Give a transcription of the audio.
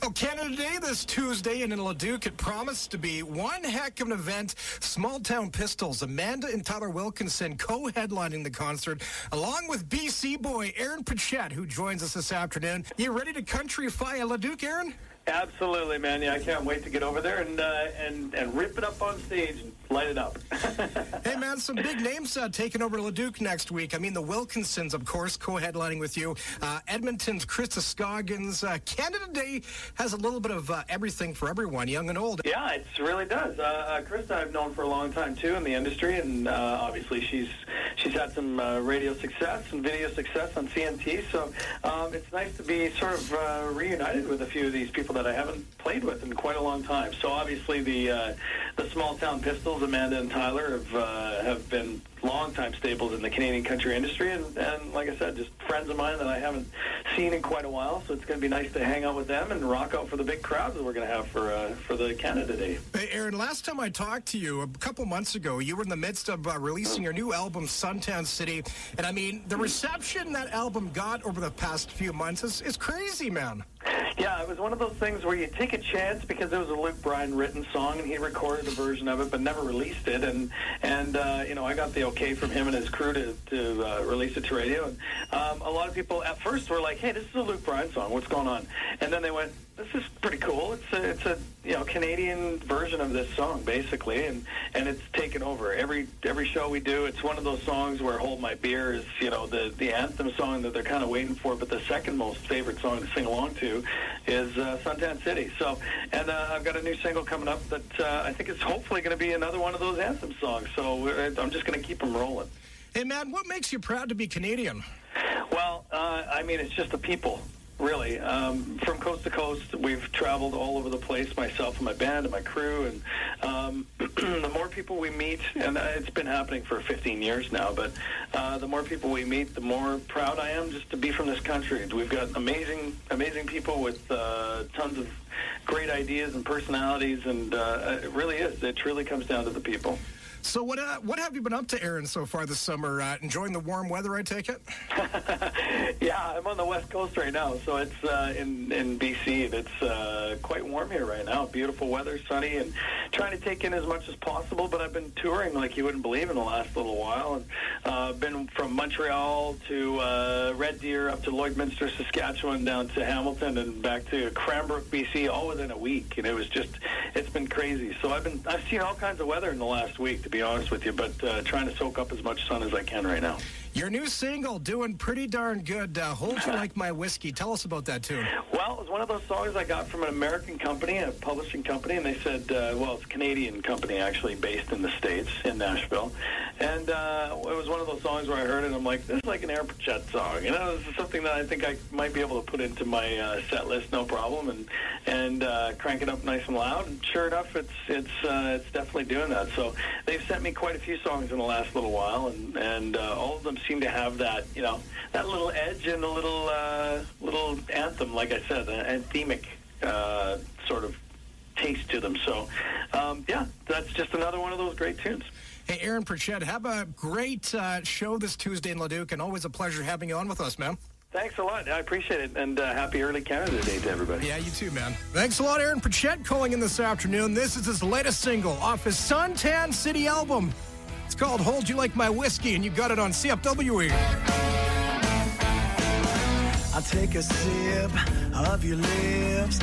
Well, Canada Day this Tuesday, and in Leduc, it promised to be one heck of an event. Small Town Pistols, Amanda and Tyler Wilkinson co-headlining the concert, along with BC boy Aaron Pritchett, who joins us this afternoon. You ready to countryfy Leduc, Aaron? Absolutely, man. Yeah, I can't wait to get over there and rip it up on stage and light it up. Hey, man, some big names taking over Leduc next week. I mean, the Wilkinsons, of course, co-headlining with you. Edmonton's Krista Scoggins. Canada Day has a little bit of everything for everyone, young and old. Yeah, it really does. Krista I've known for a long time, too, in the industry, and obviously she's had some radio success and video success on CMT, so it's nice to be sort of reunited with a few of these people that I haven't played with in quite a long time. So obviously the Small Town Pistols, Amanda and Tyler, have been longtime staples in the Canadian country industry, and like I said, just friends of mine that I haven't seen in quite a while. So it's going to be nice to hang out with them and rock out for the big crowd that we're going to have for the Canada Day. Hey, Aaron, last time I talked to you a couple months ago, you were in the midst of releasing your new album, Suntan City, and I mean, the reception that album got over the past few months is crazy, man. Yeah, it was one of those things where you take a chance because it was a Luke Bryan written song, and he recorded a version of it but never released it. And you know, I got the okay from him and his crew to release it to radio. And a lot of people at first were like, "Hey, this is a Luke Bryan song. What's going on?" And then they went, "This is pretty cool. It's a Canadian version of this song, basically, and it's taken over every show we do. It's one of those songs where Hold My Beer is the anthem song that they're kind of waiting for, but the second most favorite song to sing along to is Suntan City. So, and I've got a new single coming up that I think is hopefully going to be another one of those anthem songs. So I'm just going to keep them rolling. Hey, man, what makes you proud to be Canadian? Well, I mean, it's just the people. Really, from coast to coast, we've traveled all over the place, myself and my band and my crew, and the more people we meet, and it's been happening for 15 years now, but the more people we meet, the more proud I am just to be from this country. We've got amazing people with tons of great ideas and personalities, and it really is. It truly comes down to the people. So what have you been up to, Aaron, so far this summer? Enjoying the warm weather, I take it? Yeah, I'm on the West Coast right now, so it's in BC. It's quite warm here right now. Beautiful weather, sunny, and trying to take in as much as possible. But I've been touring like you wouldn't believe in the last little while, and been from Montreal to Red Deer up to Lloydminster, Saskatchewan, down to Hamilton, and back to Cranbrook, BC, all within a week. And it's been crazy. So I've seen all kinds of weather in the last week, to be honest with you, but trying to soak up as much sun as I can right now. Your new single, doing pretty darn good. Hold You Like My Whiskey. Tell us about that tune. Well, it was one of those songs I got from an American company, a publishing company, and they said, well, it's a Canadian company actually based in the States, in Nashville. And it was one of those songs where I heard it and I'm like, this is like an Aaron Pritchett song. You know, this is something that I think I might be able to put into my set list, no problem, and crank it up nice and loud. And sure enough, it's definitely doing that. So they've sent me quite a few songs in the last little while, and all of them seem to have that, that little edge and a little anthem, like I said, an anthemic sort of taste to them. So, yeah, that's just another one of those great tunes. Hey, Aaron Pritchett, have a great show this Tuesday in Leduc, and always a pleasure having you on with us, man. Thanks a lot. I appreciate it, and happy early Canada Day to everybody. Yeah, you too, man. Thanks a lot, Aaron Pritchett, calling in this afternoon. This is his latest single off his Suntan City album. It's called Hold You Like My Whiskey, and you got it on CFWE. I'll take a sip of your lips.